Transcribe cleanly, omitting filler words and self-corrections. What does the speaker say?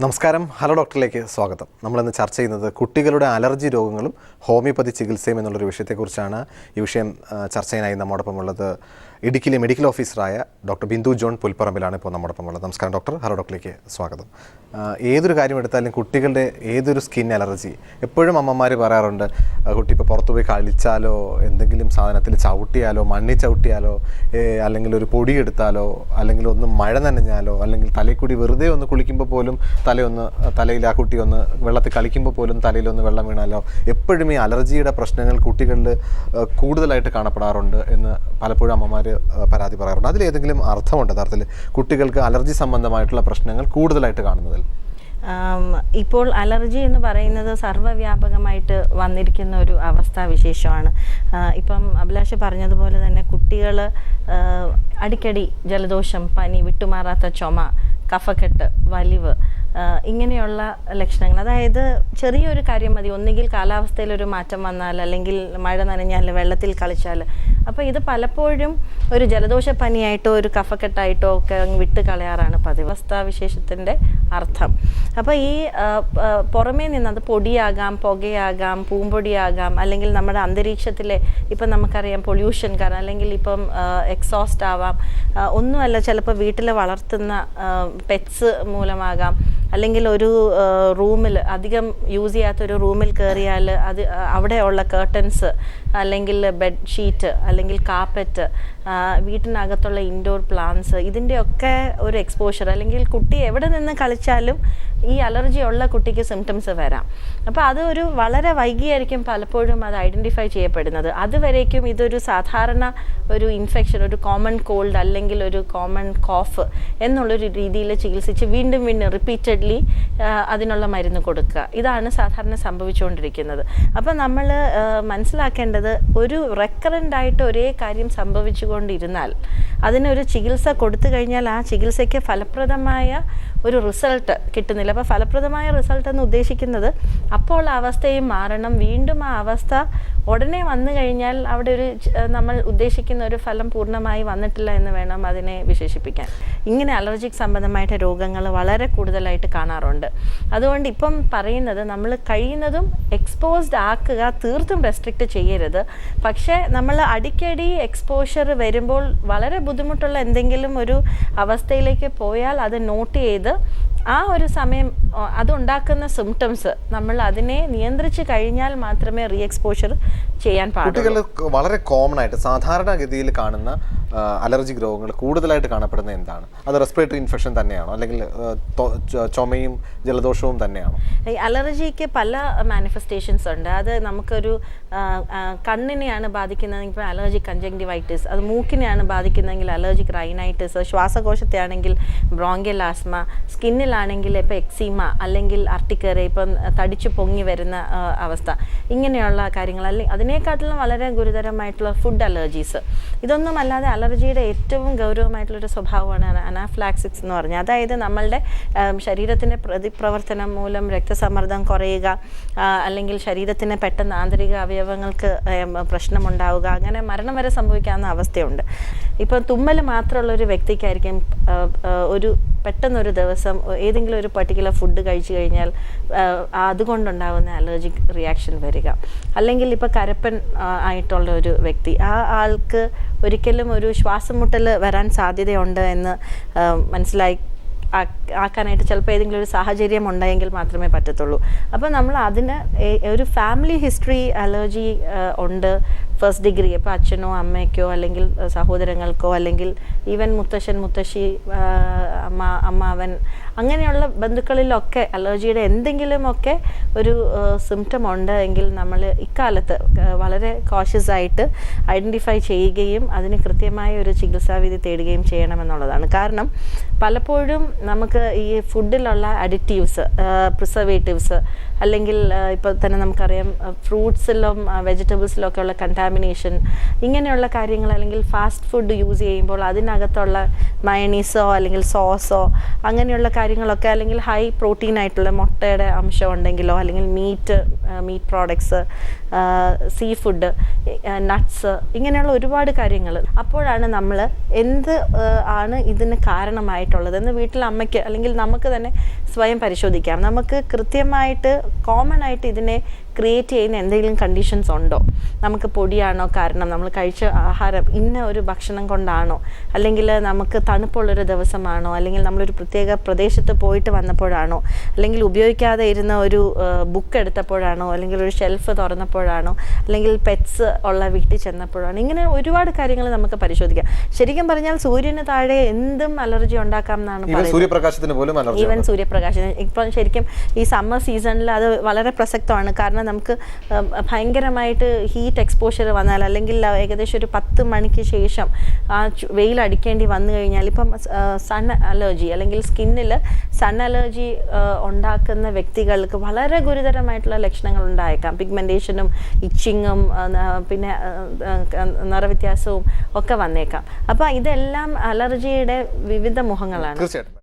നമസ്കാരം, ഹലോ ഡോക്ടറിലേക്ക് സ്വാഗതം. നമ്മളിന്ന് ചർച്ച ചെയ്യുന്നത് കുട്ടികളുടെ അലർജി രോഗങ്ങളും ഹോമിയോപ്പതി ചികിത്സയും എന്നുള്ളൊരു വിഷയത്തെക്കുറിച്ചാണ്. ഈ വിഷയം ചർച്ച ചെയ്യാനായി നമ്മോടൊപ്പം ഉള്ളത് ഇടുക്കിയിലെ മെഡിക്കൽ ഓഫീസറായ ഡോക്ടർ ബിന്ദു ജോൺ പുൽപ്പറമ്പിലാണ് ഇപ്പോൾ നമ്മോടൊപ്പം ഉള്ളത്. നമസ്കാരം ഡോക്ടർ, ഹലോ ഡോക്ടറിലേക്ക് സ്വാഗതം. ഏതൊരു കാര്യം എടുത്താലും കുട്ടികളുടെ ഏതൊരു സ്കിൻ അലർജി എപ്പോഴും അമ്മമാർ പറയാറുണ്ട്, കുട്ടി ഇപ്പോൾ പുറത്തുപോയി കളിച്ചാലോ, എന്തെങ്കിലും സാധനത്തിൽ ചവിട്ടിയാലോ, മണ്ണിൽ ചവിട്ടിയാലോ, അല്ലെങ്കിൽ ഒരു പൊടി എടുത്താലോ, അല്ലെങ്കിൽ ഒന്ന് മഴ നനഞ്ഞാലോ, അല്ലെങ്കിൽ തലയിൽ കൂടി വെറുതെ ഒന്ന് കുളിക്കുമ്പോൾ പോലും തലയിൽ ആ കുട്ടി ഒന്ന് വെള്ളത്തിൽ കളിക്കുമ്പോൾ പോലും തലയിലൊന്ന് വെള്ളം വീണാലോ, എപ്പോഴും ഈ അലർജിയുടെ പ്രശ്നങ്ങൾ കുട്ടികളിൽ കൂടുതലായിട്ട് കാണപ്പെടാറുണ്ട് എന്ന് പലപ്പോഴും അമ്മമാർ പരാതി പറയാറുണ്ട്. അതിലേതെങ്കിലും അർത്ഥമുണ്ട് യഥാർത്ഥത്തിൽ കുട്ടികൾക്ക് അലർജി സംബന്ധമായിട്ടുള്ള പ്രശ്നങ്ങൾ കൂടുതലായിട്ട് കാണുന്നതിൽ? ഇപ്പോൾ അലർജി എന്ന് പറയുന്നത് സർവ്വവ്യാപകമായിട്ട് വന്നിരിക്കുന്ന ഒരു അവസ്ഥാവിശേഷമാണ്. ഇപ്പം അഭിലാഷ് പറഞ്ഞതുപോലെ തന്നെ കുട്ടികൾ അടിക്കടി ജലദോഷം, പനി, വിട്ടുമാറാത്ത ചുമ, കഫക്കെട്ട്, വലിവ്, ഇങ്ങനെയുള്ള ലക്ഷണങ്ങൾ. അതായത് ചെറിയൊരു കാര്യം മതി, ഒന്നുകിൽ കാലാവസ്ഥയിലൊരു മാറ്റം വന്നാൽ, അല്ലെങ്കിൽ മഴ നനഞ്ഞാൽ, വെള്ളത്തിൽ കളിച്ചാൽ. അപ്പോൾ ഇത് പലപ്പോഴും ഒരു ജലദോഷ പനിയായിട്ടോ ഒരു കഫക്കെട്ടായിട്ടോ ഒക്കെ വിട്ട് കളയാറാണ് പതിവ്. അവസ്ഥാവിശേഷത്തിൻ്റെ അർത്ഥം. അപ്പോൾ ഈ പുറമേ നിന്ന് അത് പൊടിയാകാം, പുകയാകാം, പൂമ്പൊടിയാകാം, അല്ലെങ്കിൽ നമ്മുടെ അന്തരീക്ഷത്തിലെ ഇപ്പം നമുക്കറിയാം പൊല്യൂഷൻ കാരണം, അല്ലെങ്കിൽ ഇപ്പം എക്സോസ്റ്റ് ആവാം, ഒന്നുമല്ല, ചിലപ്പോൾ വീട്ടിൽ വളർത്തുന്ന പെറ്റ്സ് മൂലമാകാം, അല്ലെങ്കിൽ ഒരു റൂമിൽ അധികം യൂസ് ചെയ്യാത്തൊരു റൂമിൽ കയറിയാൽ അവിടെയുള്ള കേർട്ടൻസ്, അല്ലെങ്കിൽ ബെഡ്ഷീറ്റ്, അല്ലെങ്കിൽ കാർപ്പറ്റ്, വീട്ടിനകത്തുള്ള ഇൻഡോർ പ്ലാന്റ്സ്, ഇതിൻ്റെയൊക്കെ ഒരു എക്സ്പോഷർ, അല്ലെങ്കിൽ കുട്ടി എവിടെ നിന്ന് കളിച്ചാലും ഈ അലർജി ഉള്ള കുട്ടിക്ക് സിംറ്റംസ് വരാം. അപ്പോൾ അത് ഒരു വളരെ വൈകിയായിരിക്കും പലപ്പോഴും അത് ഐഡൻറ്റിഫൈ ചെയ്യപ്പെടുന്നത്. അതുവരേക്കും ഇതൊരു സാധാരണ ഒരു ഇൻഫെക്ഷൻ, ഒരു കോമൺ കോൾഡ്, അല്ലെങ്കിൽ ഒരു കോമൺ കോഫ് എന്നുള്ളൊരു രീതിയിൽ ചികിത്സിച്ച് വീണ്ടും വീണ്ടും റിപ്പീറ്റഡ്ലി അതിനുള്ള മരുന്ന് കൊടുക്കുക. ഇതാണ് സാധാരണ സംഭവിച്ചുകൊണ്ടിരിക്കുന്നത്. അപ്പോൾ നമ്മൾ മനസ്സിലാക്കേണ്ടത്, ഒരു റെക്കറൻ്റായിട്ട് ഒരേ കാര്യം സംഭവിച്ചുകൊണ്ടിരുന്നാൽ അതിനൊരു ചികിത്സ കൊടുത്തു കഴിഞ്ഞാൽ ആ ചികിത്സയ്ക്ക് ഫലപ്രദമായ ഒരു റിസൾട്ട് കിട്ടുന്നില്ല. അപ്പോൾ ഫലപ്രദമായ റിസൾട്ട് എന്ന് ഉദ്ദേശിക്കുന്നത് അപ്പോൾ ആ അവസ്ഥയും മാറണം, വീണ്ടും ആ അവസ്ഥ ഉടനെ വന്നു കഴിഞ്ഞാൽ അവിടെ ഒരു നമ്മൾ ഉദ്ദേശിക്കുന്ന ഒരു ഫലം പൂർണ്ണമായി വന്നിട്ടില്ല എന്ന് വേണം അതിനെ വിശേഷിപ്പിക്കാൻ. ഇങ്ങനെ അലർജിക് സംബന്ധമായിട്ട് രോഗങ്ങൾ വളരെ കൂടുതലായിട്ട് കാണാറുണ്ട്. അതുകൊണ്ട് ഇപ്പം പറയുന്നത്, നമ്മൾ കഴിയുന്നതും എക്സ്പോസ്ഡ് ആക്കുക, തീർത്തും റെസ്ട്രിക്റ്റ് ചെയ്യരുത്. പക്ഷേ നമ്മൾ അടിക്കടി എക്സ്പോഷർ വരുമ്പോൾ വളരെ ബുദ്ധിമുട്ടുള്ള എന്തെങ്കിലും ഒരു അവസ്ഥയിലേക്ക് പോയാൽ അത് നോട്ട് ചെയ്ത് ആ ഒരു സമയം അതുണ്ടാക്കുന്ന സിംറ്റംസ് നമ്മൾ അതിനെ നിയന്ത്രിച്ച് കഴിഞ്ഞാൽ മാത്രമേ റീ എക്സ്പോഷർ ചെയ്യാൻ പാടുള്ളൂ. കുട്ടികൾ വളരെ കോമൺ ആയിട്ട് സാധാരണഗതിയിൽ കാണുന്ന അലർജിക് രോഗങ്ങൾ കൂടുതലായിട്ട് കാണപ്പെടുന്നത് എന്താണ്? അത് റെസ്പിറേറ്ററി ഇൻഫെക്ഷൻ തന്നെയാണോ, അല്ലെങ്കിൽ ചുമയും ജലദോഷവും തന്നെയാണോ? ഈ അലർജിക്ക് പല മാനിഫെസ്റ്റേഷൻസ് ഉണ്ട്. അത് നമുക്കൊരു കണ്ണിനെയാണ് ബാധിക്കുന്നതെങ്കിൽ ഇപ്പോൾ അലർജിക് കൺജങ്ക്റ്റിവൈറ്റിസ്, അത് മൂക്കിനെയാണ് ബാധിക്കുന്നതെങ്കിൽ അലർജിക് റൈനൈറ്റിസ്, ശ്വാസകോശത്തെ ആണെങ്കിൽ ബ്രോങ്കിയൽ ആസ്മ, സ്കിന്നിലാണെങ്കിൽ ഇപ്പോൾ എക്സീമ, അല്ലെങ്കിൽ അർട്ടിക്കറി, ഇപ്പം തടിച്ചു പൊങ്ങി വരുന്ന അവസ്ഥ, ഇങ്ങനെയുള്ള കാര്യങ്ങൾ. അല്ലെങ്കിൽ അതിനേക്കാട്ടിലും വളരെ ഗുരുതരമായിട്ടുള്ള ഫുഡ് അലർജീസ്. ഇതൊന്നും അല്ലാതെ അലർജിയുടെ ഏറ്റവും ഗൗരവമായിട്ടുള്ളൊരു സ്വഭാവമാണ് അനാഫ്ലാക്സിസ് എന്ന് പറഞ്ഞാൽ. അതായത് നമ്മളുടെ ശരീരത്തിൻ്റെ പ്രതിപ്രവർത്തനം മൂലം രക്തസമ്മർദ്ദം കുറയുക, അല്ലെങ്കിൽ ശരീരത്തിന് പെട്ടെന്ന് ആന്തരിക അവയവങ്ങൾക്ക് പ്രശ്നമുണ്ടാവുക, അങ്ങനെ മരണം വരെ സംഭവിക്കാവുന്ന അവസ്ഥയുണ്ട്. ഇപ്പം തുമ്മൽ മാത്രമുള്ളൊരു വ്യക്തിക്കായിരിക്കും പെട്ടെന്നൊരു ദിവസം ഏതെങ്കിലും ഒരു പർട്ടിക്കുലർ ഫുഡ് കഴിച്ചു കഴിഞ്ഞാൽ അതുകൊണ്ടുണ്ടാകുന്ന അലർജിക് റിയാക്ഷൻ വരിക. അല്ലെങ്കിൽ ഇപ്പോൾ കരപ്പൻ ആയിട്ടുള്ള ഒരു വ്യക്തി, ആ ആൾക്ക് ഒരിക്കലും ഒരു ശ്വാസം മുട്ടൽ വരാൻ സാധ്യതയുണ്ട് എന്ന് ആക്കാനായിട്ട് ചിലപ്പോൾ ഏതെങ്കിലും ഒരു സാഹചര്യം ഉണ്ടായെങ്കിൽ മാത്രമേ പറ്റത്തുള്ളൂ. അപ്പോൾ നമ്മൾ അതിന് ഒരു ഫാമിലി ഹിസ്റ്ററി അലർജി ഉണ്ട്, ഫസ്റ്റ് ഡിഗ്രി, അപ്പോൾ അച്ഛനോ അമ്മയ്ക്കോ അല്ലെങ്കിൽ സഹോദരങ്ങൾക്കോ, അല്ലെങ്കിൽ ഈവൻ മുത്തശ്ശൻ, മുത്തശ്ശി, അമ്മാവൻ, അങ്ങനെയുള്ള ബന്ധുക്കളിലൊക്കെ അലർജിയുടെ എന്തെങ്കിലുമൊക്കെ ഒരു സിംറ്റം ഉണ്ട് എങ്കിൽ നമ്മൾ ഇക്കാലത്ത് വളരെ കോഷ്യസ് ആയിട്ട് ഐഡൻറ്റിഫൈ ചെയ്യുകയും അതിന് കൃത്യമായ ഒരു ചികിത്സാവിധി തേടുകയും ചെയ്യണമെന്നുള്ളതാണ്. കാരണം പലപ്പോഴും നമുക്ക് ഈ ഫുഡിലുള്ള അഡിറ്റീവ്സ്, പ്രിസർവേറ്റീവ്സ്, അല്ലെങ്കിൽ ഇപ്പോൾ തന്നെ നമുക്കറിയാം ഫ്രൂട്ട്സിലും വെജിറ്റബിൾസിലും ഒക്കെ ഉള്ള കണ്ടാമിനേഷൻ, ഇങ്ങനെയുള്ള കാര്യങ്ങൾ, അല്ലെങ്കിൽ ഫാസ്റ്റ് ഫുഡ് യൂസ് ചെയ്യുമ്പോൾ അതിനകത്തുള്ള മയണീസോ അല്ലെങ്കിൽ സോസോ അങ്ങനെയുള്ള കാര്യങ്ങളൊക്കെ, അല്ലെങ്കിൽ ഹൈ പ്രോട്ടീൻ ആയിട്ടുള്ള മുട്ടയുടെ അംശം ഉണ്ടെങ്കിലോ, അല്ലെങ്കിൽ meet products, sea food, nuts, ഇങ്ങനെയുള്ള ഒരുപാട് കാര്യങ്ങൾ. അപ്പോഴാണ് നമ്മൾ എന്ത് ആണ് ഇതിന് കാരണമായിട്ടുള്ളതെന്ന് വീട്ടിൽ അമ്മയ്ക്ക് അല്ലെങ്കിൽ നമുക്ക് തന്നെ സ്വയം പരിശോധിക്കാം. നമുക്ക് കൃത്യമായിട്ട് കോമൺ ആയിട്ട് ഇതിനെ ക്രിയേറ്റ് ചെയ്യുന്ന എന്തെങ്കിലും കണ്ടീഷൻസ് ഉണ്ടോ? നമുക്ക് പൊടിയാണോ കാരണം, നമ്മൾ കഴിച്ച ആഹാരം ഇന്ന ഒരു ഭക്ഷണം കൊണ്ടാണോ, അല്ലെങ്കിൽ നമുക്ക് തണുപ്പുള്ളൊരു ദിവസമാണോ, അല്ലെങ്കിൽ നമ്മളൊരു പ്രത്യേക പ്രദേശത്ത് പോയിട്ട് വന്നപ്പോഴാണോ, അല്ലെങ്കിൽ ഉപയോഗിക്കാതെ ഇരുന്ന ഒരു ബുക്ക് എടുത്തപ്പോഴാണോ, അല്ലെങ്കിൽ ഒരു ഷെൽഫ് തുറന്നപ്പോഴാണോ, അല്ലെങ്കിൽ പെറ്റ്സ് ഉള്ള വീട്ടിൽ ചെന്നപ്പോഴാണോ, ഇങ്ങനെ ഒരുപാട് കാര്യങ്ങൾ നമുക്ക് പരിശോധിക്കാം. ശരിക്കും പറഞ്ഞാൽ സൂര്യന് താഴെ എന്തും അലർജി ഉണ്ടാക്കാം എന്നാണ് പറയുന്നത്. ഈവൻ സൂര്യപ്രകാശത്തിന് ഇപ്പം ശരിക്കും ഈ സമ്മർ സീസണിൽ അത് വളരെ പ്രസക്തമാണ്. കാരണം നമുക്ക് ഭയങ്കരമായിട്ട് ഹീറ്റ് എക്സ്പോഷർ വന്നാൽ, അല്ലെങ്കിൽ ഏകദേശം ഒരു 10 മണിക്ക് ശേഷം ആ വെയിൽ അടിക്കേണ്ടി വന്നു കഴിഞ്ഞാൽ, ഇപ്പം സൺ അലർജി അല്ലെങ്കിൽ സ്കിന്നിൽ സൺ അലർജി ഉണ്ടാക്കുന്ന വ്യക്തികൾക്ക് വളരെ ഗുരുതരമായിട്ടുള്ള ലക്ഷണങ്ങൾ ഉണ്ടായേക്കാം. പിഗ്മെൻറ്റേഷനും ഇച്ചിങ്ങും പിന്നെ നിറവ്യത്യാസവും ഒക്കെ വന്നേക്കാം. അപ്പോൾ ഇതെല്ലാം അലർജിയുടെ വിവിധ മുഖങ്ങളാണ്.